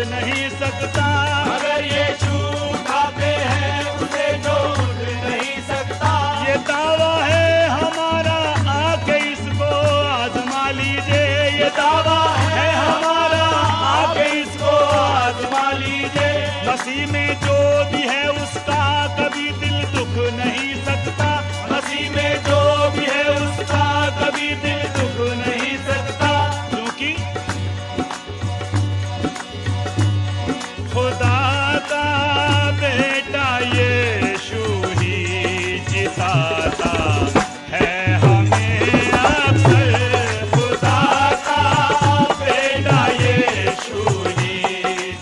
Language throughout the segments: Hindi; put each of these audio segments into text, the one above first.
नहीं सकता, मगर ये छूटाते हैं उसे जो उठ नहीं सकता। ये दावा है हमारा, आके इसको आजमा लीजिए। ये दावा है हमारा, आके इसको आजमा लीजिए। मसीह में जो भी है उसका कभी दिल दुख नहीं सकता। मसीह में जो भी है उसका कभी दिल दुख नहीं सकता। क्योंकि खुदा का बेटा यीशु ही जिताता है हमें अक्सर। खुदा का बेटा यीशु ही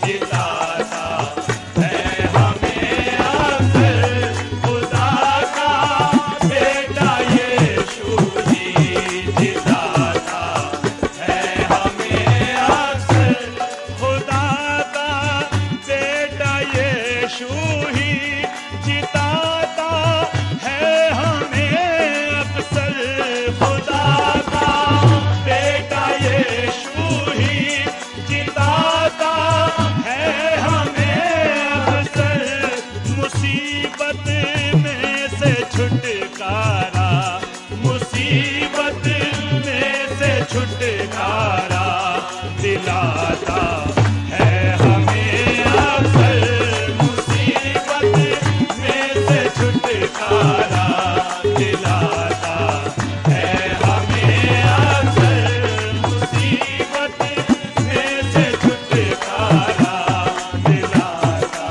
जिताता है हमें अक्सर। खुदा का बेटा यीशु ही जिताता है हमें अक्सर। खुदा का बेटा यीशु ही जिताता है हमें अक्सर। खुदा का बेटा यीशु ही जिताता है हमें अक्सर। मुसीबत में से छुटकारा, मुसीबत में से छुटकारा दिलाता है हमें अक्सर। मुसीबत में से छुटकारा दिलाता है हमें अक्सर। मुसीबत में से छुटकारा दिलाता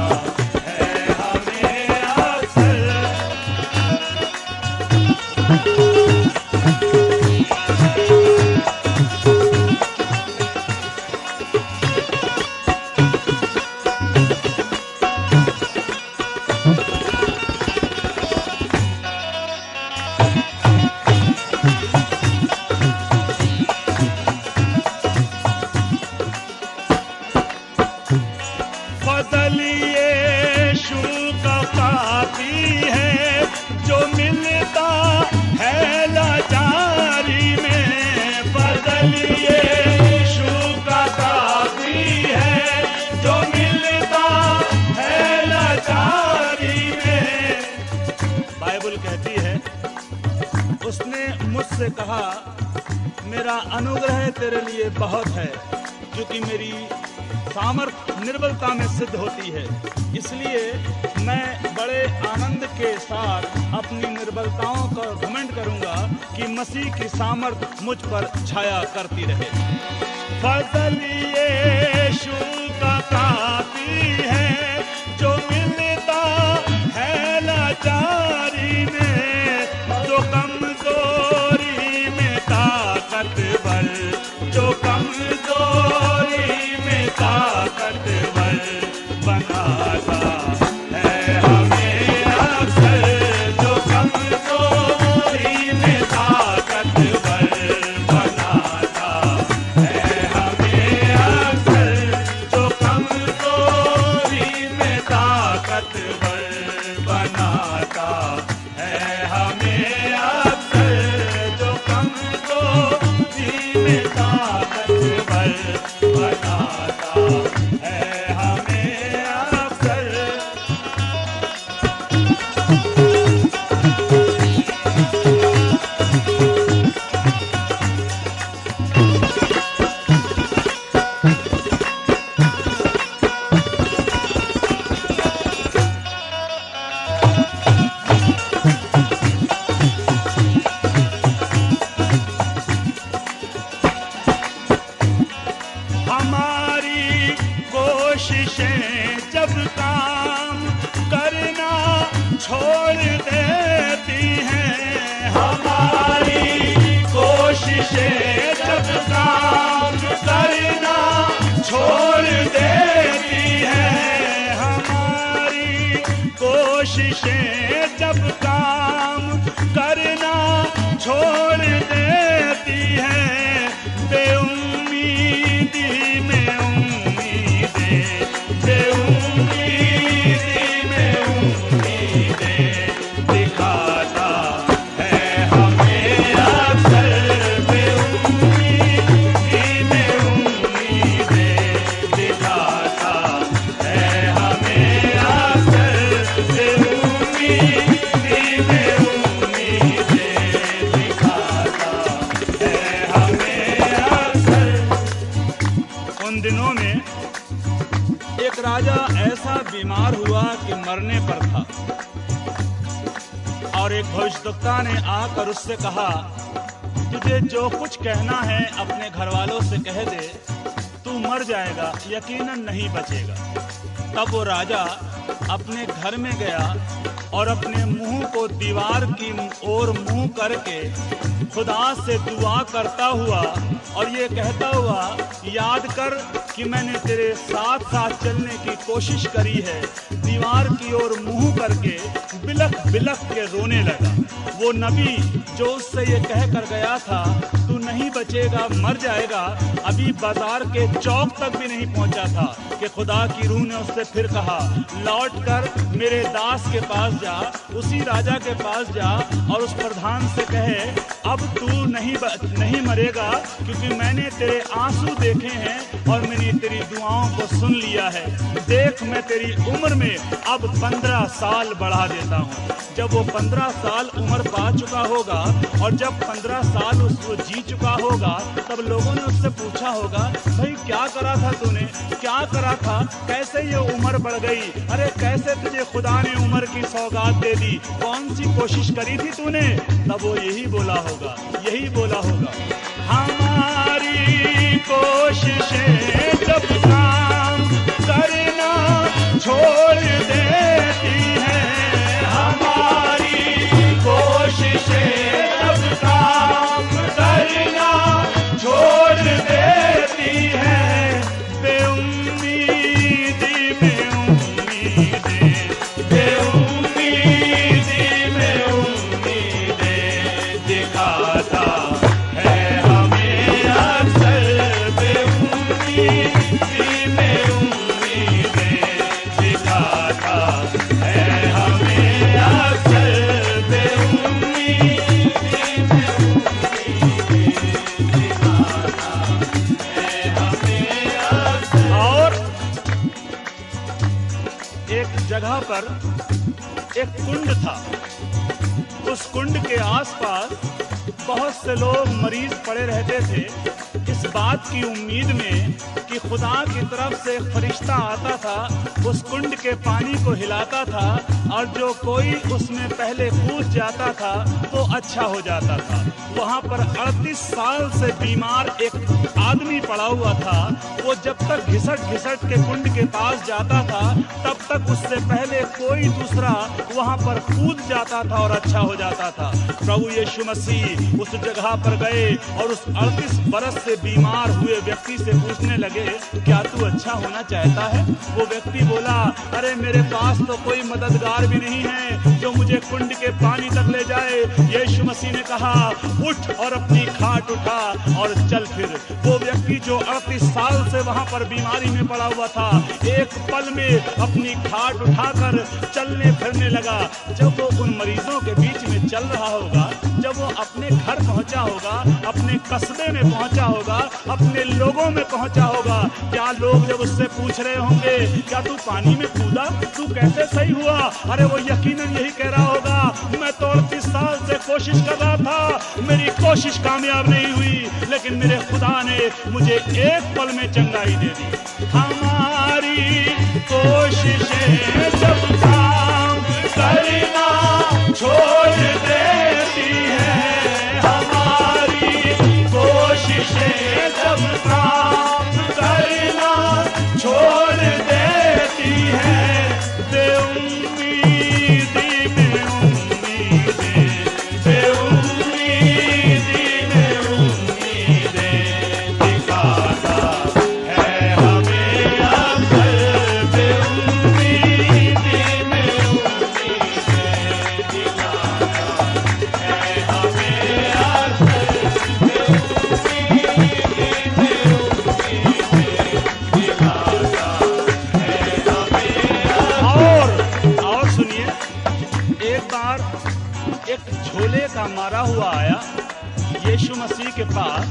है हमें अक्सर। फजल यीशु का काफी है जो मिलता है लाचारी में। फजल यीशु का काफी है जो मिलता है लाचारी में। बाइबल कहती है, उसने मुझसे कहा मेरा अनुग्रह तेरे लिए बहुत है, क्योंकि मेरी सामर्थ निर्बलता में सिद्ध होती है। इसलिए मैं बड़े आनंद के साथ अपनी निर्बलताओं का घमंड करूंगा कि मसीह की सामर्थ मुझ पर छाया करती रहे। फजल यीशु का काफी है जो मिलता है लाचारी में। जो कमजोरी में ताकतवर, जो कमजोरी में ताकतवर बनाता है हमें अक्सर। जो कमजोरी में ताकतवर बनाता है हमें अक्सर। जो कमजोरी में ताकतवर बनाता है हमें अक्सर। जो कमजोरी में ताकतवर बनाता है हमें अक्सर। हमारी कोशिशें जब काम करना छोड़ देती हैं। हमारी कोशिशें जब काम करना छोड़ देती हैं। हमारी कोशिशें जब काम करना छोड़ देती हैं। बेउम्मीदी में उम्मीदें, बेउम्मीदी में उम्मीदें दिखाता है हमें अक्सर। बेउम्मीदी में उम्मीदें दिखाता है हमें अक्सर। बेउम्मीदी में उम्मीदें दिखाता है हमें अक्सर। उन दिनों में एक राजा ऐसा बीमार हुआ कि मरने पर था, और एक भविष्यवक्ता ने आकर उससे कहा, तुझे जो कुछ कहना है अपने घर वालों से कह दे, तू मर जाएगा, यकीनन नहीं बचेगा। तब वो राजा अपने घर में गया और अपने मुंह को दीवार की ओर मुंह करके खुदा से दुआ करता हुआ और ये कहता हुआ, याद कर कि मैंने तेरे साथ साथ चलने की कोशिश करी है। दीवार की ओर मुंह करके बिलख बिलख के रोने लगा। वो नबी जो उससे ये कह कर गया था, तू नहीं बचेगा, मर जाएगा, अभी बाजार के चौक तक भी नहीं पहुंचा था कि खुदा की रूह ने उससे फिर कहा, लौट कर मेरे दास के पास जा, उसी राजा के पास जा और उस प्रधान से कहे, अब तू नहीं मरेगा, क्योंकि मैंने तेरे आंसू देखे हैं और मैंने तेरी दुआओं को सुन लिया है। देख, मैं तेरी उम्र में अब 15 साल बढ़ा देता हूँ। जब वो 15 साल उम्र पा चुका होगा और जब 15 साल उसको जी चुका होगा, तब लोगों ने उससे पूछा होगा, भाई क्या करा था तूने, क्या करा था, कैसे ये उम्र बढ़ गई, अरे कैसे तुझे खुदा ने उम्र की सौगात दे दी, कौन सी कोशिश करी थी तूने? तब वो यही बोला होगा, यही बोला होगा, हमारी कोशिशें जब काम करना छोड़ देती हैं। हमारी कोशिशें जब काम करना छोड़ देती हैं। बेउम्मीदी में उम्मीदें, बेउम्मीदी में उम्मीदें दिखाता है हमें अक्सर। बेउम्मीदी में उम्मीदें दिखाता है हमें अक्सर। बेउम्मीदी में उम्मीदें दिखाता है हमें अक्सर। और एक जगह पर एक कुंड था। उस कुंड के आसपास बहुत से लोग मरीज पड़े रहते थे, इस बात की उम्मीद में कि खुदा की तरफ से एक फरिश्ता आता था, उस कुंड के पानी को हिलाता था और जो कोई उसमें पहले कूद जाता था तो अच्छा हो जाता था। वहाँ पर 38 साल से बीमार एक आदमी पड़ा हुआ था। वो जब तक घिसट घिसट के कुंड के पास जाता था, तब तक उससे पहले कोई दूसरा वहाँ पर कूद जाता था और अच्छा हो जाता था। प्रभु यीशु मसीह उस जगह पर गए और उस 38 बरस से बीमार हुए व्यक्ति से पूछने लगे, क्या तू अच्छा होना चाहता है? वो व्यक्ति बोला, अरे मेरे पास तो कोई मददगार भी नहीं है जो मुझे कुंड के पानी तक ले जाए। यीशु मसीह ने कहा, उठ और अपनी खाट उठा और चल फिर। वो व्यक्ति जो 38 साल से वहां पर बीमारी में पड़ा हुआ था, एक पल में अपनी खाट उठाकर चलने फिरने लगा। जब वो उन मरीजों के बीच में चल रहा होगा, जब वो अपने घर पहुंचा होगा, अपने कस्बे में पहुंचा होगा, अपने लोगों में पहुंचा होगा, क्या लोग जब उससे पूछ रहे होंगे, क्या तू पानी में कूदा, तू कैसे सही हुआ? अरे वो यकीनन यही कह रहा होगा, मैं तो 38 साल से कोशिश कर रहा था, मेरी कोशिश कामयाब नहीं हुई, लेकिन मेरे खुदा ने मुझे एक पल में चंगाई दे दी। हमारी कोशिशें जब काम करना छोड़ देती है। हमारी कोशिशें जब काम करना छोड़ देती है। बेउम्मीदी में मारा हुआ आया यीशु मसीह के पास,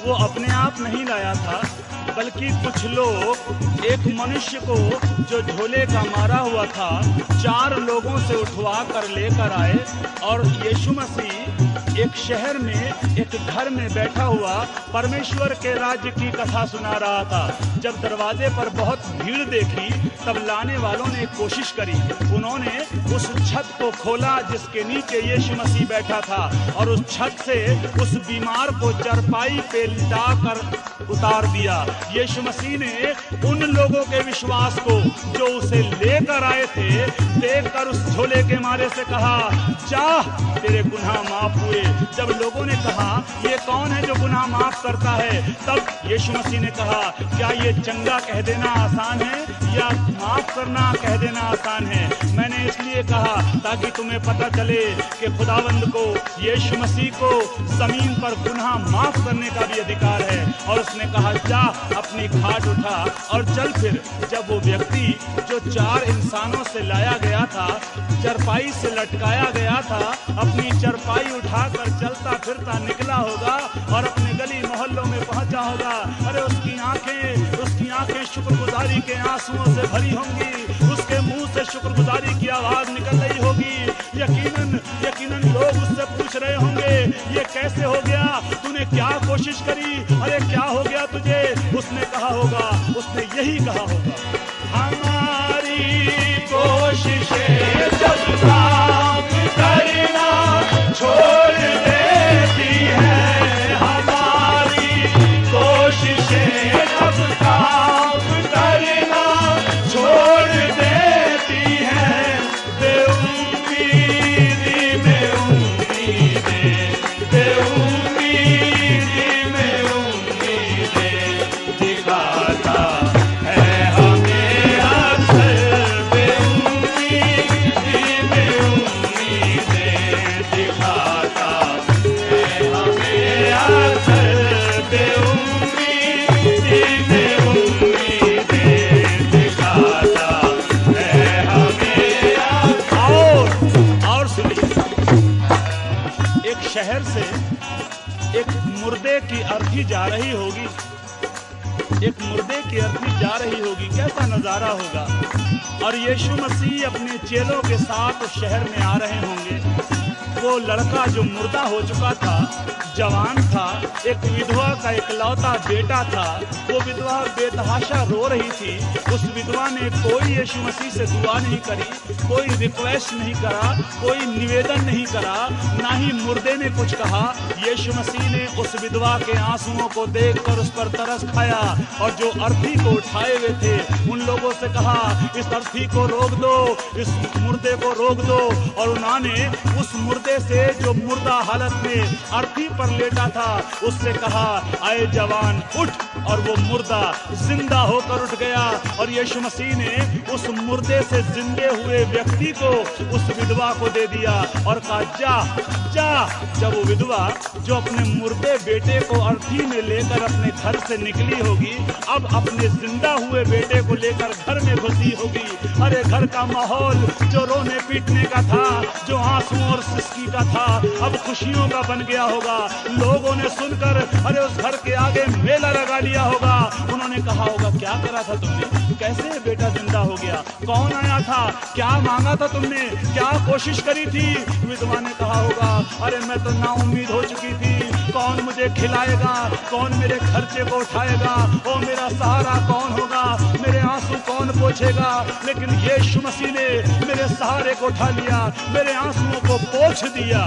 वो अपने आप नहीं लाया था, बल्कि कुछ लोग एक मनुष्य को जो झोले का मारा हुआ था 4 लोगों से उठवा कर लेकर आए और यीशु मसीह एक शहर में एक घर में बैठा हुआ परमेश्वर के राज्य की कथा सुना रहा था। जब दरवाजे पर बहुत भीड़ देखी तब लाने वालों ने कोशिश करी, उन्होंने उस छत को खोला जिसके नीचे यीशु मसीह बैठा था और उस छत से उस बीमार को चरपाई पे लिटा कर उतार दिया। यीशु मसीह ने उन लोगों के विश्वास को जो उसे लेकर आए थे देखकर उस झोले के मारे से कहा, जा तेरे गुनाह माफ हुए। जब लोगों ने कहा ये कौन है जो गुनाह माफ करता है, तब यीशु मसीह ने कहा, क्या ये चंगा कह देना आसान है या माफ करना कह देना आसान है? मैंने इसलिए कहा ताकि तुम्हें पता चले कि खुदावंद को, यीशु मसीह को जमीन पर गुनाह माफ करने का भी अधिकार है। और उसने कहा, जा अपनी खाट उठा और चल। फिर जब वो व्यक्ति जो 4 इंसानों से लाया गया था, चरपाई से लटकाया गया था, अपनी चरपाई उठाकर चलता फिरता निकला होगा और अपने गली मोहल्लों में पहुंचा होगा, अरे उसकी आंखें शुक्रगुजारी के आंसुओं से भरी होंगी, उसके मुंह से शुक्रगुजारी की आवाज निकल रही होगी। यकीनन लोग उससे पूछ रहे होंगे, ये कैसे हो गया, तूने क्या कोशिश करी, अरे क्या हो गया तुझे? उसने कहा होगा, उसने यही कहा होगा, हमारी कोशिशें जब काम करना छोड़ देती है, हमारी कोशिशें जब काम करना छोड़ देती है, बेउम्मीदी में उम्मीदें, बेउम्मीदी में उम्मीदें दिखाता है हमें अक्सर, बेउम्मीदी में उम्मीदें दिखाता है हमें अक्सर, बेउम्मीदी में उम्मीदें दिखाता है हमें अक्सर। और सुनिए, एक शहर से एक मुर्दे की अर्थी जा रही होगी, एक मुर्दे की अर्थी जा रही होगी, कैसा नजारा होगा। और यीशु मसीह अपने चेलों के साथ उस शहर में आ रहे होंगे। वो लड़का जो मुर्दा हो चुका था, जवान था, एक विधवा का इकलौता बेटा था, वो विधवा बेतहाशा रो रही थी। उस विधवा ने कोई यीशु मसीह से दुआ नहीं करी, कोई रिक्वेस्ट नहीं करा, कोई निवेदन नहीं करा, ना ही मुर्दे ने कुछ कहा। यीशु मसीह ने उस विधवा के आंसुओं को देखकर उस पर तरस खाया और जो अर्थी को उठाए हुए थे उन लोगों से कहा, इस अर्थी को रोक दो, इस मुर्दे को रोक दो। और उन्होंने उस मुर्दे से जो मुर्दा हालत में अर्थी पर लेटा था उससे कहा, आए जवान उठ। और वो मुर्दा जिंदा होकर उठ गया और यीशु मसीह ने उस मुर्दे से जिंदे हुए व्यक्ति को उस विधवा को दे दिया और कहा, जा जा। जब वो विधवा जो अपने मुर्दे बेटे को अर्थी में लेकर अपने घर से निकली होगी, अब अपने जिंदा हुए बेटे को लेकर घर में घुसी होगी। अरे घर का माहौल जो रोने पीटने का था, जो आंसू और सिसकी का था, अब खुशियों का बन गया होगा। लोगों ने सुनकर अरे उस घर के आगे मेला लगा लिया होगा। उन्होंने कहा होगा, क्या करा था तुमने, कैसे बेटा जिंदा हो गया, कौन आया था, क्या मांगा था तुमने, क्या कोशिश करी थी? विधवा ने कहा होगा, अरे मैं तो नाउम्मीद हो चुकी थी, कौन मुझे खिलाएगा, कौन मेरे खर्चे को उठाएगा, ओ मेरा सहारा कौन होगा, मेरे आंसू कौन पोंछेगा। लेकिन यीशु मसीह ने मेरे सहारे को उठा लिया, मेरे आंसुओं को पोंछ दिया।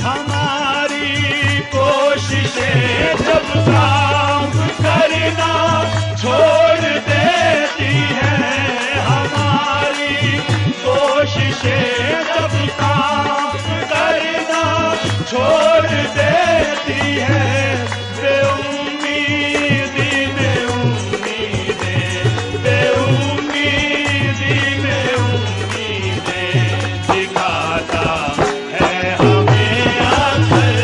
हमारी कोशिशें जब काम करना छोड़ देती है, हमारी कोशिशें जब काम करना छोड़ देती है, बेउम्मीदी में उम्मीदें, बेउम्मीदी में उम्मीदें दिखाता है हमें अक्सर,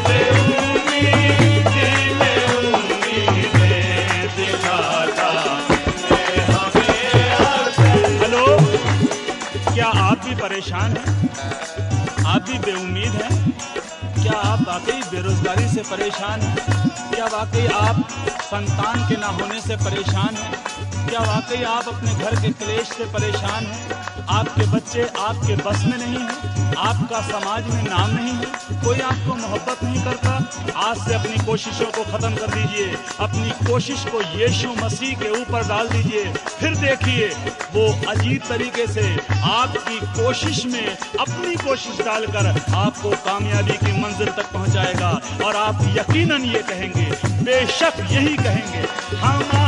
बेउम्मीदी में उम्मीदें दिखाता है हमें अक्सर। हेलो, क्या आप भी परेशान हैं? आप भी उदासी बेउम्मीद हैं? क्या आप वाकई बेरोजगारी से परेशान हैं? क्या वाकई आप संतान के ना होने से परेशान हैं? क्या वाकई आप अपने घर के क्लेश से परेशान हैं? आपके बच्चे आपके बस में नहीं हैं? आपका समाज में नाम नहीं है? कोई आपको मोहब्बत नहीं करता? आज से अपनी कोशिशों को खत्म कर दीजिए, अपनी कोशिश को यीशु मसीह के ऊपर डाल दीजिए। फिर देखिए वो अजीब तरीके से आपकी कोशिश में अपनी कोशिश डालकर आपको कामयाबी की मंजिल तक पहुंचाएगा। और आप यकीनन ये कहेंगे, बेशक यही कहेंगे, हमारा